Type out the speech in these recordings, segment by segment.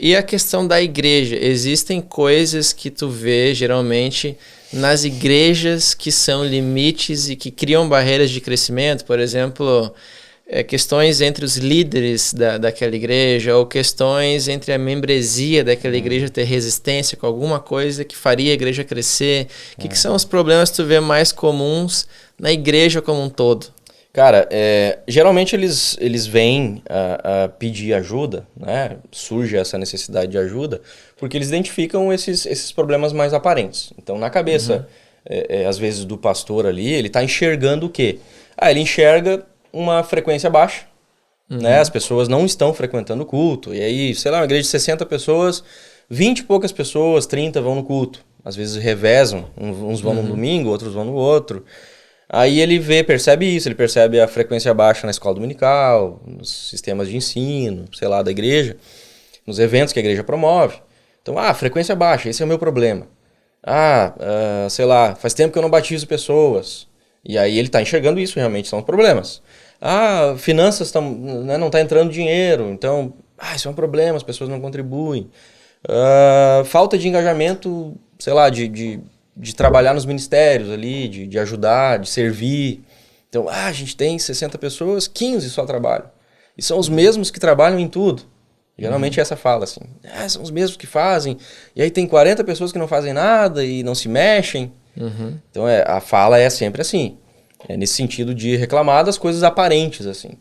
E a questão da igreja? Existem coisas que tu vê, geralmente, nas igrejas que são limites e que criam barreiras de crescimento? Por exemplo, questões entre os líderes daquela igreja, ou questões entre a membresia daquela igreja ter resistência com alguma coisa que faria a igreja crescer. O que são os problemas que tu vê mais comuns na igreja como um todo? Cara, geralmente eles vêm a pedir ajuda, né? Surge essa necessidade de ajuda, porque eles identificam esses problemas mais aparentes. Então, na cabeça, às vezes, do pastor ali, ele está enxergando o quê? Ele enxerga uma frequência baixa, né? As pessoas não estão frequentando o culto. E aí, sei lá, uma igreja de 60 pessoas, 20 e poucas pessoas, 30 vão no culto. Às vezes revezam, uns vão no domingo, outros vão no outro. Aí ele percebe isso, ele percebe a frequência baixa na escola dominical, nos sistemas de ensino, sei lá, da igreja, nos eventos que a igreja promove. Então, frequência baixa, esse é o meu problema. Sei lá, faz tempo que eu não batizo pessoas. E aí ele está enxergando isso, realmente são problemas. Finanças, né, não está entrando dinheiro, então, isso é um problema, as pessoas não contribuem. Falta de engajamento, sei lá, de trabalhar nos ministérios ali, de ajudar, de servir. Então, a gente tem 60 pessoas, 15 só trabalham. E são os mesmos que trabalham em tudo. Geralmente essa fala assim, são os mesmos que fazem. E aí tem 40 pessoas que não fazem nada e não se mexem. Então a fala é sempre assim. Nesse sentido de reclamar das coisas aparentes, assim.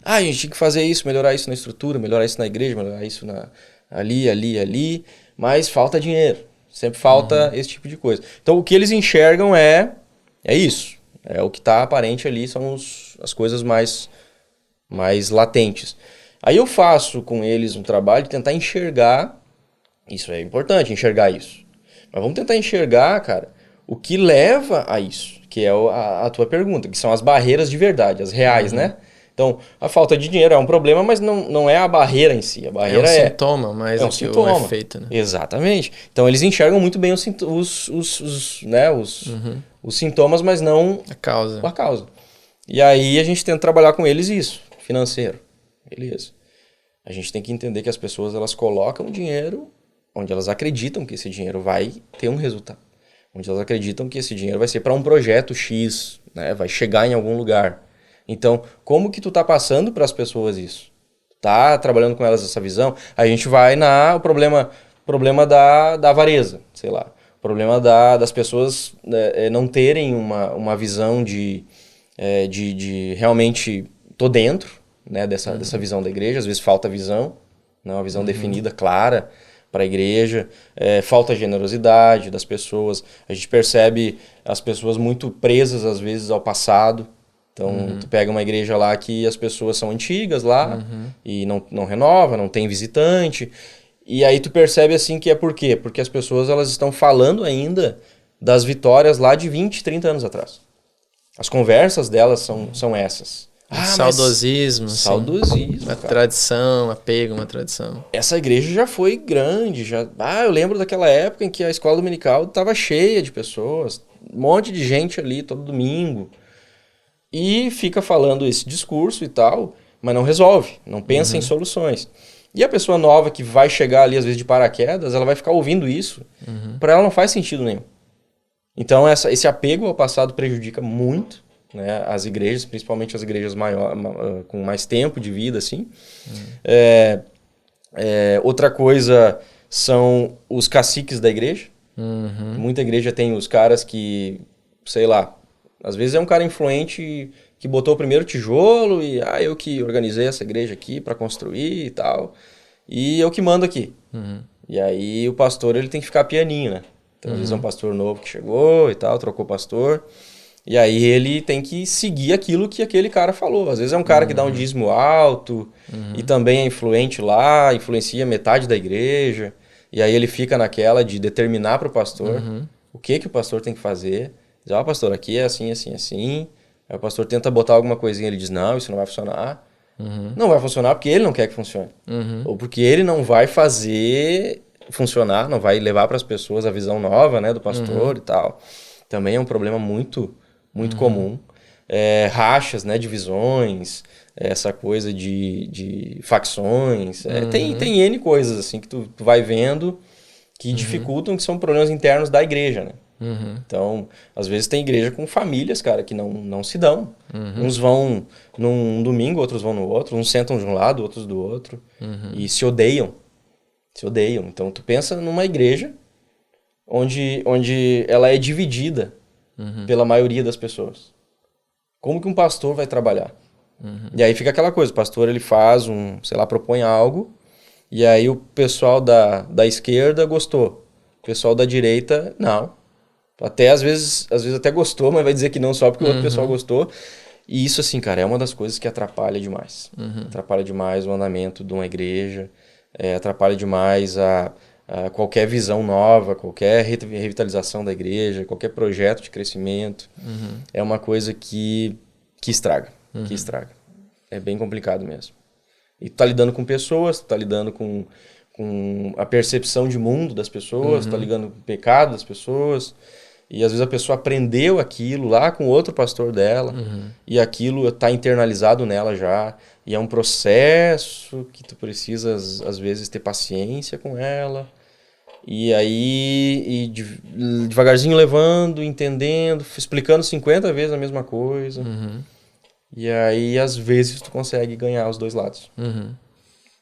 A gente tinha que fazer isso, melhorar isso na estrutura, melhorar isso na igreja, melhorar isso ali. Mas falta dinheiro. Sempre falta esse tipo de coisa. Então, o que eles enxergam é isso. É o que está aparente ali, são as coisas mais latentes. Aí eu faço com eles um trabalho de tentar enxergar, isso é importante, enxergar isso. Mas vamos tentar enxergar, cara, o que leva a isso, que é a tua pergunta, que são as barreiras de verdade, as reais, né? Então, a falta de dinheiro é um problema, mas não é a barreira em si. A barreira é um sintoma, mais do que o efeito, né? Exatamente. Então, eles enxergam muito bem os sintomas, mas não a causa. E aí, a gente tenta trabalhar com eles isso, financeiro. Beleza. A gente tem que entender que as pessoas, elas colocam dinheiro onde elas acreditam que esse dinheiro vai ter um resultado. Onde elas acreditam que esse dinheiro vai ser para um projeto X, né? Vai chegar em algum lugar. Então, como que tu tá passando para as pessoas isso? Tá trabalhando com elas essa visão? A gente vai o problema da avareza, sei lá. O problema das pessoas não terem uma visão de realmente tô dentro, né, dessa visão da igreja. Às vezes falta visão, não uma visão definida, clara para a igreja. Falta generosidade das pessoas. A gente percebe as pessoas muito presas, às vezes, ao passado. Então, tu pega uma igreja lá que as pessoas são antigas lá e não renova, não tem visitante. E aí tu percebe assim que é por quê? Porque as pessoas, elas estão falando ainda das vitórias lá de 20, 30 anos atrás. As conversas delas são essas. Saudosismo. Saudosismo, uma tradição, apego, uma tradição. Essa igreja já foi grande. Eu lembro daquela época em que a escola dominical estava cheia de pessoas. Um monte de gente ali todo domingo. E fica falando esse discurso e tal, mas não resolve, não pensa em soluções. E a pessoa nova que vai chegar ali, às vezes, de paraquedas, ela vai ficar ouvindo isso. Para ela não faz sentido nenhum. Então, esse apego ao passado prejudica muito, né, as igrejas, principalmente as igrejas com mais tempo de vida, assim. Outra coisa são os caciques da igreja. Muita igreja tem os caras que, sei lá, às vezes é um cara influente que botou o primeiro tijolo e eu que organizei essa igreja aqui para construir e tal. E eu que mando aqui. E aí o pastor, ele tem que ficar pianinho, né? Então, às vezes é um pastor novo que chegou e tal, trocou pastor. E aí ele tem que seguir aquilo que aquele cara falou. Às vezes é um cara que dá um dízimo alto e também é influente lá, influencia metade da igreja. E aí ele fica naquela de determinar para o pastor o que o pastor tem que fazer. Diz, pastor, aqui é assim, assim, assim. Aí o pastor tenta botar alguma coisinha, ele diz, não, isso não vai funcionar. Não vai funcionar porque ele não quer que funcione. Ou porque ele não vai fazer funcionar, não vai levar para as pessoas a visão nova, né, do pastor e tal. Também é um problema muito, muito comum. Rachas, né, divisões, essa coisa de facções. Tem N coisas assim que tu vai vendo que dificultam, que são problemas internos da igreja, né? Então, às vezes tem igreja com famílias, cara, que não se dão. Uns vão num domingo, outros vão no outro. Uns sentam de um lado, outros do outro. E se odeiam. Se odeiam. Então, tu pensa numa igreja onde ela é dividida pela maioria das pessoas. Como que um pastor vai trabalhar? E aí fica aquela coisa, o pastor ele faz propõe algo, e aí o pessoal da esquerda gostou. O pessoal da direita, não. Até às vezes até gostou, mas vai dizer que não só porque o outro pessoal gostou. E isso, assim, cara, é uma das coisas que atrapalha demais. Atrapalha demais o andamento de uma igreja, atrapalha demais a qualquer visão nova, qualquer revitalização da igreja, qualquer projeto de crescimento. É uma coisa que estraga, que estraga. É bem complicado mesmo. E tu tá lidando com pessoas, tu tá lidando com a percepção de mundo das pessoas, tu tá lidando com o pecado das pessoas. E às vezes a pessoa aprendeu aquilo lá com outro pastor dela, e aquilo está internalizado nela já, e é um processo que tu precisa às vezes ter paciência com ela, e aí devagarzinho levando, entendendo, explicando 50 vezes a mesma coisa, e aí às vezes tu consegue ganhar os dois lados.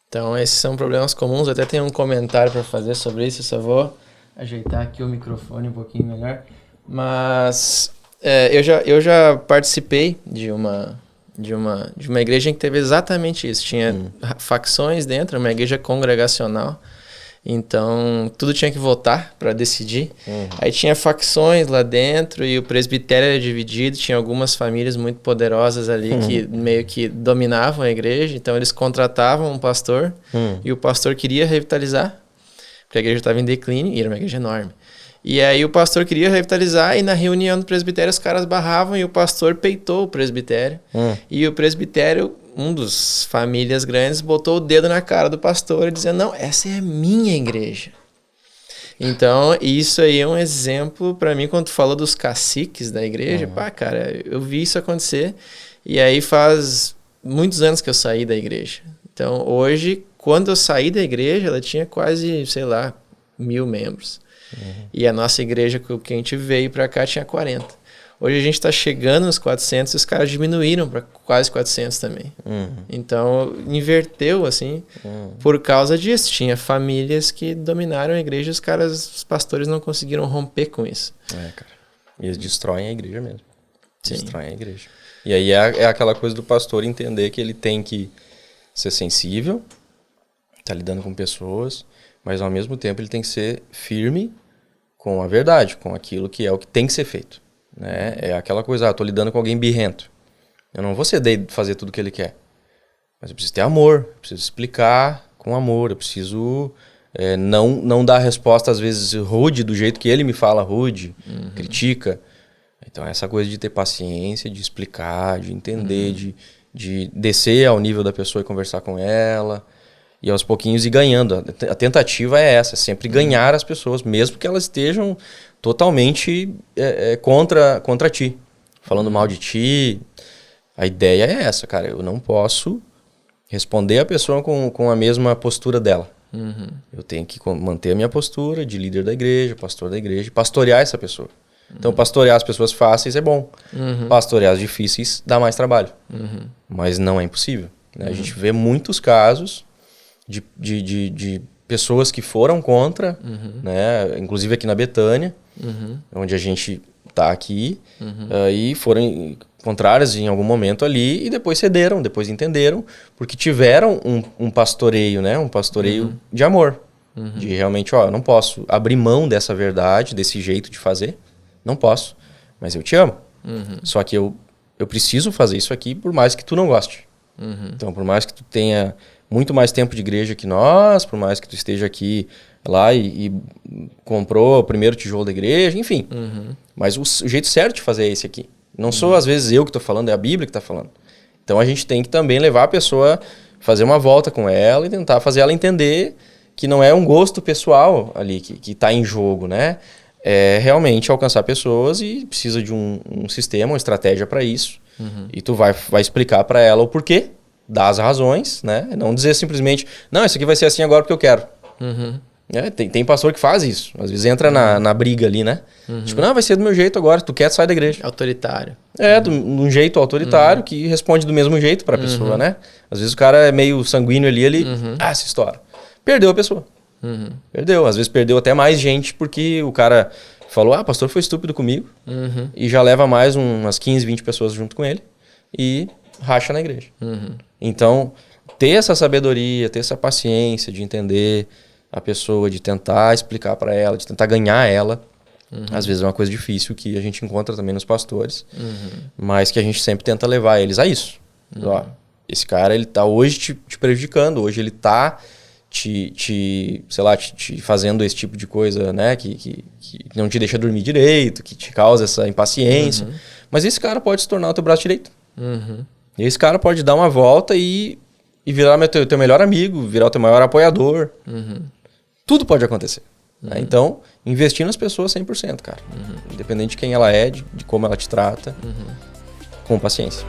Então esses são problemas comuns, até tem um comentário para fazer sobre isso, eu só vou ajeitar aqui o microfone um pouquinho melhor. Mas eu já participei de uma igreja em que teve exatamente isso. Tinha facções dentro, uma igreja congregacional. Então, tudo tinha que votar para decidir. Aí tinha facções lá dentro e o presbitério era dividido. Tinha algumas famílias muito poderosas ali que meio que dominavam a igreja. Então, eles contratavam um pastor e o pastor queria revitalizar, porque a igreja estava em declínio e era uma igreja enorme. E aí o pastor queria revitalizar e na reunião do presbitério os caras barravam e o pastor peitou o presbitério. E o presbitério, um dos famílias grandes, botou o dedo na cara do pastor dizendo, não, essa é a minha igreja. Então, isso aí é um exemplo para mim, quando tu falou dos caciques da igreja, pá, cara, eu vi isso acontecer e aí faz muitos anos que eu saí da igreja. Então, hoje, quando eu saí da igreja, ela tinha quase, 1.000 membros. E a nossa igreja que a gente veio para cá tinha 40. Hoje a gente está chegando nos 400 e os caras diminuíram para quase 400 também. Então, inverteu, assim, por causa disso. Tinha famílias que dominaram a igreja e os pastores não conseguiram romper com isso. Cara. E eles destroem a igreja mesmo. Sim. Destroem a igreja. E aí é aquela coisa do pastor entender que ele tem que ser sensível, tá lidando com pessoas, mas ao mesmo tempo ele tem que ser firme com a verdade, com aquilo que é o que tem que ser feito. Né? É aquela coisa, tô lidando com alguém birrento. Eu não vou ceder e fazer tudo o que ele quer. Mas eu preciso ter amor, eu preciso explicar com amor, eu preciso não dar resposta às vezes rude, do jeito que ele me fala rude, critica. Então essa coisa de ter paciência, de explicar, de entender, de descer ao nível da pessoa e conversar com ela. E aos pouquinhos ir ganhando. A tentativa é essa, sempre ganhar as pessoas, mesmo que elas estejam totalmente contra ti, falando mal de ti. A ideia é essa, cara. Eu não posso responder a pessoa com a mesma postura dela. Eu tenho que manter a minha postura de líder da igreja, pastor da igreja, e pastorear essa pessoa. Então, pastorear as pessoas fáceis é bom. Pastorear as difíceis dá mais trabalho. Mas não é impossível. Né? A gente vê muitos casos de pessoas que foram contra, né? Inclusive aqui na Betânia, onde a gente está aqui, e foram contrárias em algum momento ali e depois cederam, depois entenderam, porque tiveram um pastoreio, né? Um pastoreio de amor, de realmente, eu não posso abrir mão dessa verdade, desse jeito de fazer, não posso, mas eu te amo. Só que eu preciso fazer isso aqui por mais que tu não goste. Então, por mais que tu tenha muito mais tempo de igreja que nós, por mais que tu esteja aqui lá e comprou o primeiro tijolo da igreja, enfim. Mas o jeito certo de fazer é esse aqui. Não sou, às vezes, eu que estou falando, é a Bíblia que está falando. Então a gente tem que também levar a pessoa, fazer uma volta com ela e tentar fazer ela entender que não é um gosto pessoal ali que está em jogo, né? É realmente alcançar pessoas e precisa de um sistema, uma estratégia para isso. E tu vai explicar para ela o porquê dar as razões, né? Não dizer simplesmente, não, isso aqui vai ser assim agora porque eu quero. Tem pastor que faz isso. Às vezes entra na briga ali, né? Tipo, não, vai ser do meu jeito agora. Tu quer, sai da igreja. Autoritário. De um jeito autoritário que responde do mesmo jeito pra pessoa, né? Às vezes o cara é meio sanguíneo ali, ele se estoura. Perdeu a pessoa. Perdeu. Às vezes perdeu até mais gente porque o cara falou, o pastor foi estúpido comigo. E já leva mais umas 15, 20 pessoas junto com ele e racha na igreja. Então, ter essa sabedoria, ter essa paciência de entender a pessoa, de tentar explicar para ela, de tentar ganhar ela, às vezes é uma coisa difícil que a gente encontra também nos pastores, mas que a gente sempre tenta levar eles a isso. Ó, esse cara, ele tá hoje te prejudicando, hoje ele tá te fazendo esse tipo de coisa, né, que não te deixa dormir direito, que te causa essa impaciência, mas esse cara pode se tornar o teu braço direito. E esse cara pode dar uma volta e virar teu melhor amigo, virar o teu maior apoiador. Tudo pode acontecer. Né? Então, investir nas pessoas 100%, cara. Independente de quem ela é, de como ela te trata, com paciência.